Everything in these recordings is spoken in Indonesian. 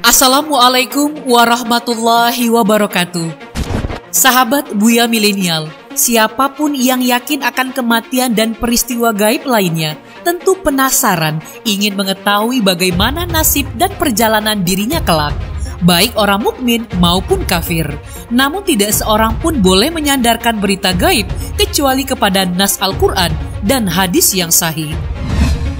Assalamualaikum warahmatullahi wabarakatuh. Sahabat Buya Milenial, siapapun yang yakin akan kematian dan peristiwa gaib lainnya tentu penasaran ingin mengetahui bagaimana nasib dan perjalanan dirinya kelak, baik orang mukmin maupun kafir. Namun tidak seorang pun boleh menyandarkan berita gaib kecuali kepada nas Al-Quran dan hadis yang sahih.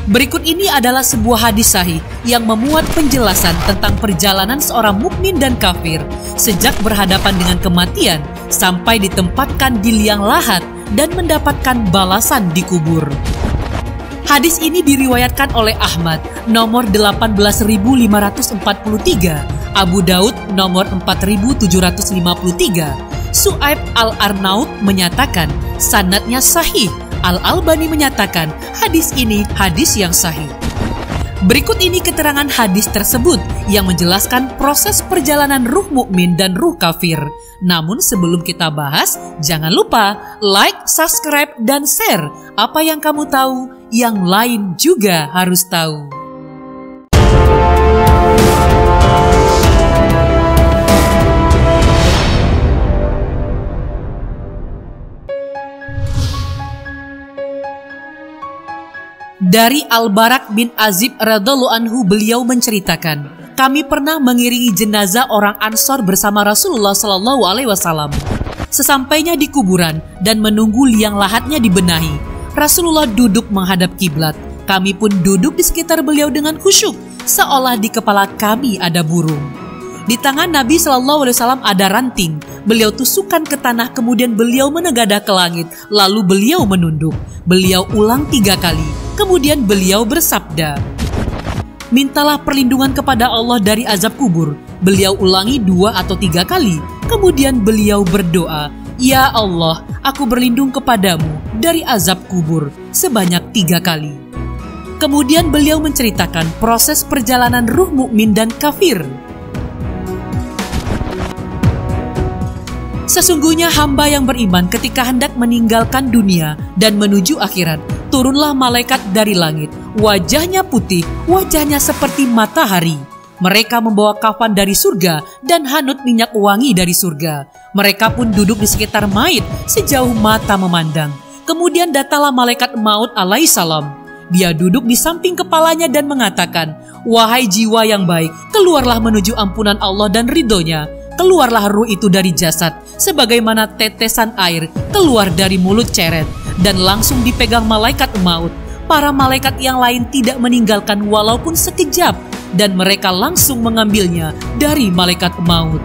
Berikut ini adalah sebuah hadis sahih yang memuat penjelasan tentang perjalanan seorang mukmin dan kafir sejak berhadapan dengan kematian sampai ditempatkan di liang lahat dan mendapatkan balasan di kubur. Hadis ini diriwayatkan oleh Ahmad nomor 18.543, Abu Daud nomor 4.753. Su'aib Al-Arnaud menyatakan sanadnya sahih. Al-Albani menyatakan hadis ini hadis yang sahih. Berikut ini keterangan hadis tersebut yang menjelaskan proses perjalanan ruh mukmin dan ruh kafir. Namun sebelum kita bahas, jangan lupa like, subscribe, dan share. Apa yang kamu tahu, yang lain juga harus tahu. Dari Al-Barak bin Azib radhiyallahu anhu, beliau menceritakan, kami pernah mengiringi jenazah orang Ansor bersama Rasulullah Shallallahu Alaihi Wasallam. Sesampainya di kuburan dan menunggu liang lahatnya dibenahi, Rasulullah duduk menghadap kiblat. Kami pun duduk di sekitar beliau dengan khusyuk, seolah di kepala kami ada burung. Di tangan Nabi Shallallahu Alaihi Wasallam ada ranting. Beliau tusukkan ke tanah, kemudian beliau menegadah ke langit, lalu beliau menunduk. Beliau ulang 3 kali. Kemudian beliau bersabda, mintalah perlindungan kepada Allah dari azab kubur. Beliau ulangi 2 atau 3 kali. Kemudian beliau berdoa, ya Allah, aku berlindung kepadamu dari azab kubur sebanyak 3 kali. Kemudian beliau menceritakan proses perjalanan ruh mukmin dan kafir. Sesungguhnya hamba yang beriman ketika hendak meninggalkan dunia dan menuju akhirat, turunlah malaikat dari langit. Wajahnya putih, wajahnya seperti matahari. Mereka membawa kafan dari surga dan hanut minyak wangi dari surga. Mereka pun duduk di sekitar mayit sejauh mata memandang. Kemudian datanglah malaikat maut alaihissalam. Dia duduk di samping kepalanya dan mengatakan, wahai jiwa yang baik, keluarlah menuju ampunan Allah dan ridhonya. Keluarlah ruh itu dari jasad, sebagaimana tetesan air keluar dari mulut ceret, dan langsung dipegang malaikat maut. Para malaikat yang lain tidak meninggalkan walaupun sekejap, dan mereka langsung mengambilnya dari malaikat maut.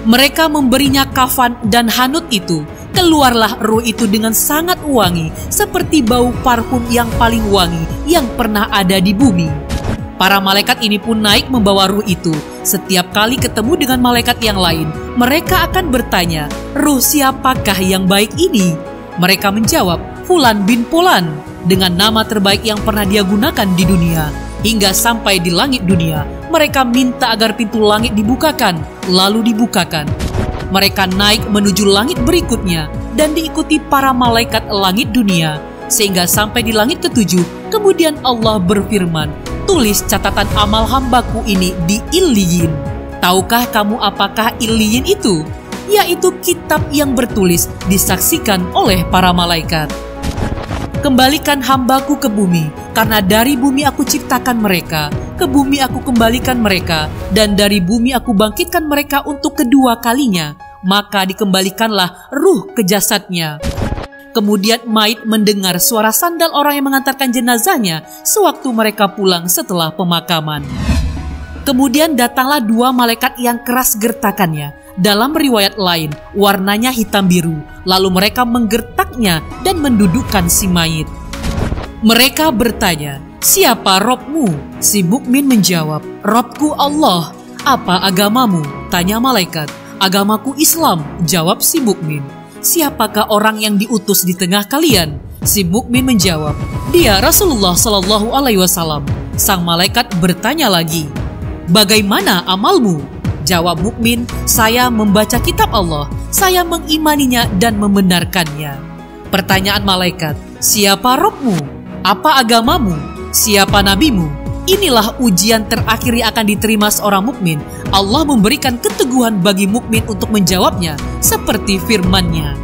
Mereka memberinya kafan dan hanut itu. Keluarlah ruh itu dengan sangat wangi, seperti bau parfum yang paling wangi yang pernah ada di bumi. Para malaikat ini pun naik membawa ruh itu. Setiap kali ketemu dengan malaikat yang lain, mereka akan bertanya, ruh siapakah yang baik ini? Mereka menjawab, Fulan bin Fulan, dengan nama terbaik yang pernah dia gunakan di dunia. Hingga sampai di langit dunia, mereka minta agar pintu langit dibukakan, lalu dibukakan. Mereka naik menuju langit berikutnya dan diikuti para malaikat langit dunia, sehingga sampai di langit ke-7. Kemudian Allah berfirman, tulis catatan amal hambaku ini di Illiyin. Tahukah kamu apakah Illiyin itu? Yaitu kitab yang bertulis disaksikan oleh para malaikat. Kembalikan hambaku ke bumi, karena dari bumi aku ciptakan mereka, ke bumi aku kembalikan mereka, dan dari bumi aku bangkitkan mereka untuk kedua kalinya. Maka dikembalikanlah ruh ke jasadnya. Kemudian mayit mendengar suara sandal orang yang mengantarkan jenazahnya sewaktu mereka pulang setelah pemakaman. Kemudian datanglah 2 malaikat yang keras gertakannya. Dalam riwayat lain, warnanya hitam biru. Lalu mereka menggertaknya dan mendudukkan si mayit. Mereka bertanya, siapa Robmu? Si mukmin menjawab, Robku Allah. Apa agamamu? Tanya malaikat. Agamaku Islam, jawab si mukmin. Siapakah orang yang diutus di tengah kalian? Si mukmin menjawab, dia Rasulullah Shallallahu Alaihi Wasallam. Sang malaikat bertanya lagi, bagaimana amalmu? Jawab mukmin, saya membaca kitab Allah, saya mengimaninya dan membenarkannya. Pertanyaan malaikat, siapa Robmu? Apa agamamu? Siapa nabimu? Inilah ujian terakhir yang akan diterima seorang mukmin. Allah memberikan keteguhan bagi mukmin untuk menjawabnya seperti firman-Nya.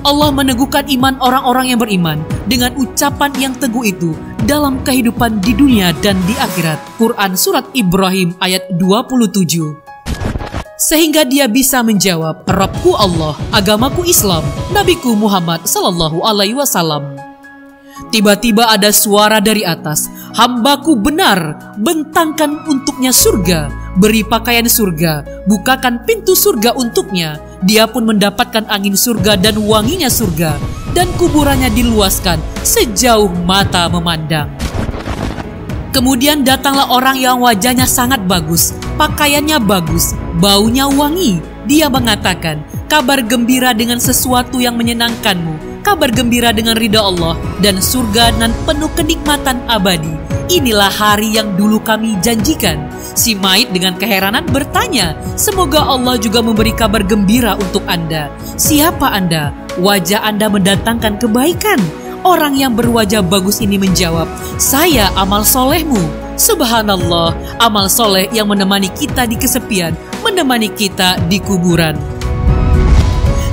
Allah meneguhkan iman orang-orang yang beriman dengan ucapan yang teguh itu dalam kehidupan di dunia dan di akhirat. Quran Surat Ibrahim ayat 27. Sehingga dia bisa menjawab, Rabbku Allah, agamaku Islam, Nabiku Muhammad Sallallahu Alaihi Wasallam. Tiba-tiba ada suara dari atas, hambaku benar, bentangkan untuknya surga, beri pakaian surga, bukakan pintu surga untuknya. Dia pun mendapatkan angin surga dan wanginya surga, dan kuburannya diluaskan sejauh mata memandang. Kemudian datanglah orang yang wajahnya sangat bagus, pakaiannya bagus, baunya wangi. Dia mengatakan, kabar gembira dengan sesuatu yang menyenangkanmu, kabar gembira dengan ridha Allah dan surga dan penuh kenikmatan abadi. Inilah hari yang dulu kami janjikan. Si Maid dengan keheranan bertanya, semoga Allah juga memberi kabar gembira untuk Anda. Siapa Anda? Wajah Anda mendatangkan kebaikan. Orang yang berwajah bagus ini menjawab, saya amal solehmu. Subhanallah, amal soleh yang menemani kita di kesepian, menemani kita di kuburan.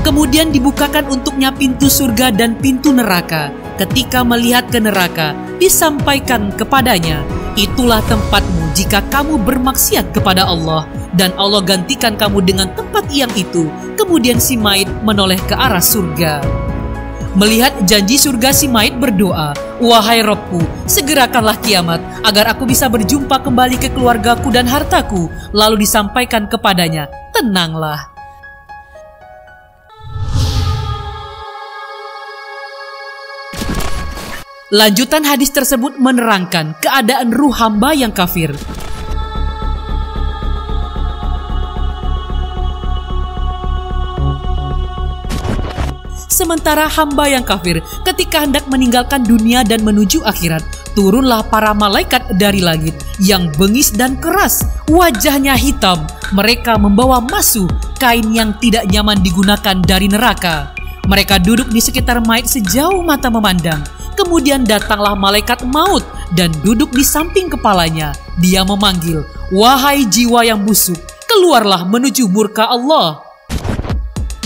Kemudian dibukakan untuknya pintu surga dan pintu neraka. Ketika melihat ke neraka, disampaikan kepadanya, itulah tempatmu jika kamu bermaksiat kepada Allah, dan Allah gantikan kamu dengan tempat yang itu. Kemudian si Maid menoleh ke arah surga. Melihat janji surga, si Maid berdoa, wahai Rabbku, segerakanlah kiamat agar aku bisa berjumpa kembali ke keluargaku dan hartaku. Lalu disampaikan kepadanya, tenanglah. Lanjutan hadis tersebut menerangkan keadaan ruh hamba yang kafir. Sementara hamba yang kafir ketika hendak meninggalkan dunia dan menuju akhirat, turunlah para malaikat dari langit yang bengis dan keras, wajahnya hitam. Mereka membawa masuh, kain yang tidak nyaman digunakan dari neraka. Mereka duduk di sekitar mayit sejauh mata memandang. Kemudian datanglah malaikat maut dan duduk di samping kepalanya. Dia memanggil, wahai jiwa yang busuk, keluarlah menuju murka Allah.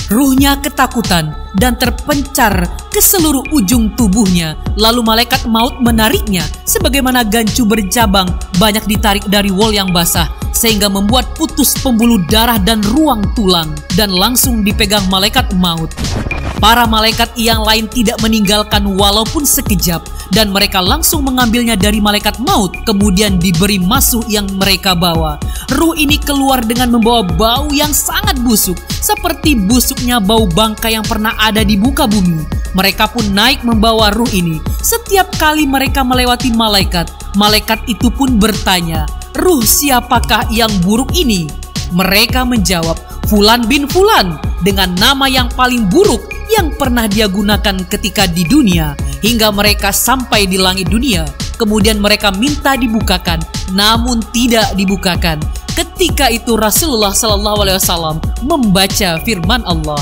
Ruhnya ketakutan dan terpencar ke seluruh ujung tubuhnya. Lalu malaikat maut menariknya sebagaimana gancu bercabang banyak ditarik dari wol yang basah, sehingga membuat putus pembuluh darah dan ruang tulang, dan langsung dipegang malaikat maut. Para malaikat yang lain tidak meninggalkan walaupun sekejap, dan mereka langsung mengambilnya dari malaikat maut, kemudian diberi masuh yang mereka bawa. Ruh ini keluar dengan membawa bau yang sangat busuk, seperti busuknya bau bangkai yang pernah ada di muka bumi. Mereka pun naik membawa ruh ini. Setiap kali mereka melewati malaikat, malaikat itu pun bertanya, ruh siapakah yang buruk ini? Mereka menjawab, Fulan bin Fulan, dengan nama yang paling buruk yang pernah dia gunakan ketika di dunia, hingga mereka sampai di langit dunia. Kemudian mereka minta dibukakan, namun tidak dibukakan. Ketika itu Rasulullah SAW membaca firman Allah,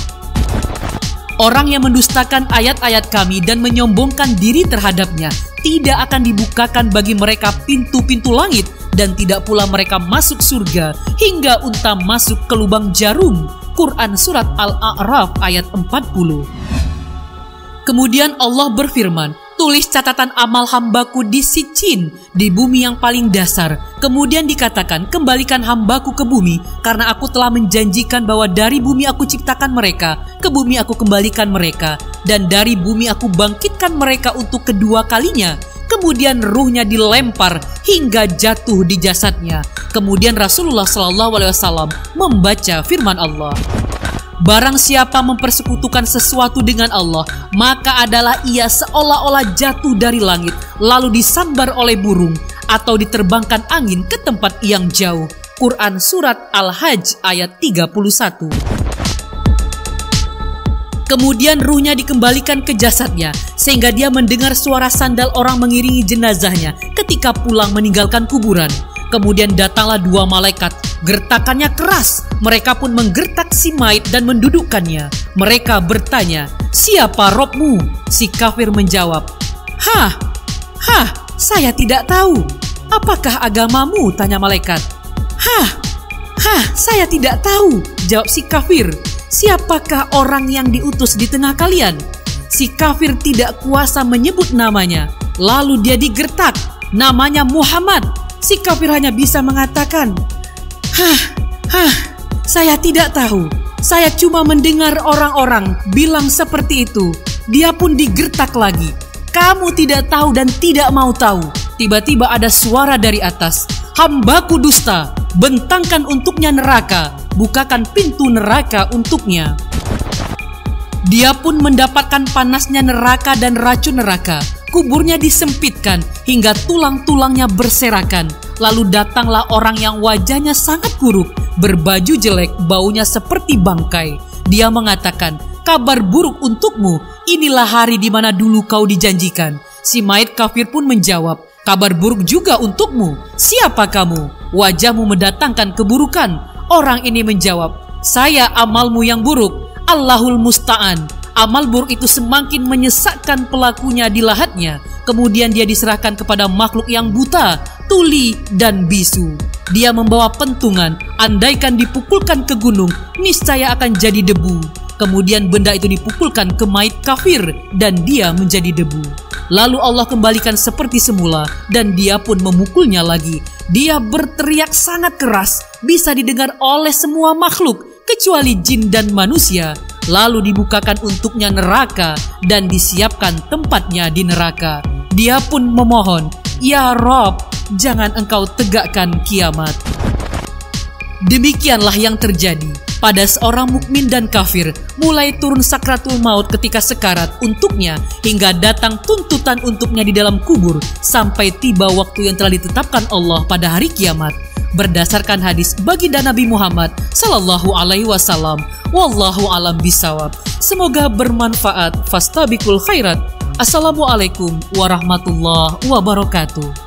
orang yang mendustakan ayat-ayat kami dan menyombongkan diri terhadapnya, tidak akan dibukakan bagi mereka pintu-pintu langit, dan tidak pula mereka masuk surga hingga unta masuk ke lubang jarum. Quran Surat Al-A'raf ayat 40. Kemudian Allah berfirman, tulis catatan amal hambaku di Sijin, di bumi yang paling dasar. Kemudian dikatakan, kembalikan hambaku ke bumi, karena aku telah menjanjikan bahwa dari bumi aku ciptakan mereka, ke bumi aku kembalikan mereka, dan dari bumi aku bangkitkan mereka untuk kedua kalinya. Kemudian ruhnya dilempar hingga jatuh di jasadnya. Kemudian Rasulullah SAW membaca firman Allah, barang siapa mempersekutukan sesuatu dengan Allah, maka adalah ia seolah-olah jatuh dari langit, lalu disambar oleh burung, atau diterbangkan angin ke tempat yang jauh. Quran Surat Al-Hajj ayat 31. Kemudian ruhnya dikembalikan ke jasadnya, sehingga dia mendengar suara sandal orang mengiringi jenazahnya ketika pulang meninggalkan kuburan. Kemudian datanglah dua malaikat, gertakannya keras. Mereka pun menggertak si mayit dan mendudukkannya. Mereka bertanya, siapa Robmu? Si kafir menjawab, Hah, saya tidak tahu. apakah agamamu? Tanya malaikat. Saya tidak tahu, jawab si kafir. Siapakah orang yang diutus di tengah kalian? Si kafir tidak kuasa menyebut namanya. Lalu dia digertak. Namanya Muhammad. Si kafir hanya bisa mengatakan, saya tidak tahu. Saya cuma mendengar orang-orang bilang seperti itu. Dia pun digertak lagi. Kamu tidak tahu dan tidak mau tahu. Tiba-tiba ada suara dari atas. Hambaku dusta, bentangkan untuknya neraka, bukakan pintu neraka untuknya. Dia pun mendapatkan panasnya neraka dan racun neraka. Kuburnya disempitkan hingga tulang-tulangnya berserakan. Lalu datanglah orang yang wajahnya sangat buruk, berbaju jelek, baunya seperti bangkai. Dia mengatakan, kabar buruk untukmu, inilah hari di mana dulu kau dijanjikan. Si mayit kafir pun menjawab, kabar buruk juga untukmu. Siapa kamu? Wajahmu mendatangkan keburukan. Orang ini menjawab, saya amalmu yang buruk. Allahul musta'an. Amal buruk itu semakin menyesakkan pelakunya di lahatnya. Kemudian dia diserahkan kepada makhluk yang buta, tuli, dan bisu. Dia membawa pentungan. Andaikan dipukulkan ke gunung, niscaya akan jadi debu. Kemudian benda itu dipukulkan ke mayit kafir dan dia menjadi debu. Lalu Allah kembalikan seperti semula dan dia pun memukulnya lagi. Dia berteriak sangat keras, bisa didengar oleh semua makhluk kecuali jin dan manusia. Lalu dibukakan untuknya neraka dan disiapkan tempatnya di neraka. Dia pun memohon, ya Rob, jangan engkau tegakkan kiamat. Demikianlah yang terjadi pada seorang mukmin dan kafir, mulai turun sakratul maut ketika sekarat untuknya hingga datang tuntutan untuknya di dalam kubur sampai tiba waktu yang telah ditetapkan Allah pada hari kiamat. Berdasarkan hadis baginda Nabi Muhammad sallallahu alaihi wasallam, wallahu alam bisawab. Semoga bermanfaat. Fastabiqul khairat. Assalamualaikum warahmatullahi wabarakatuh.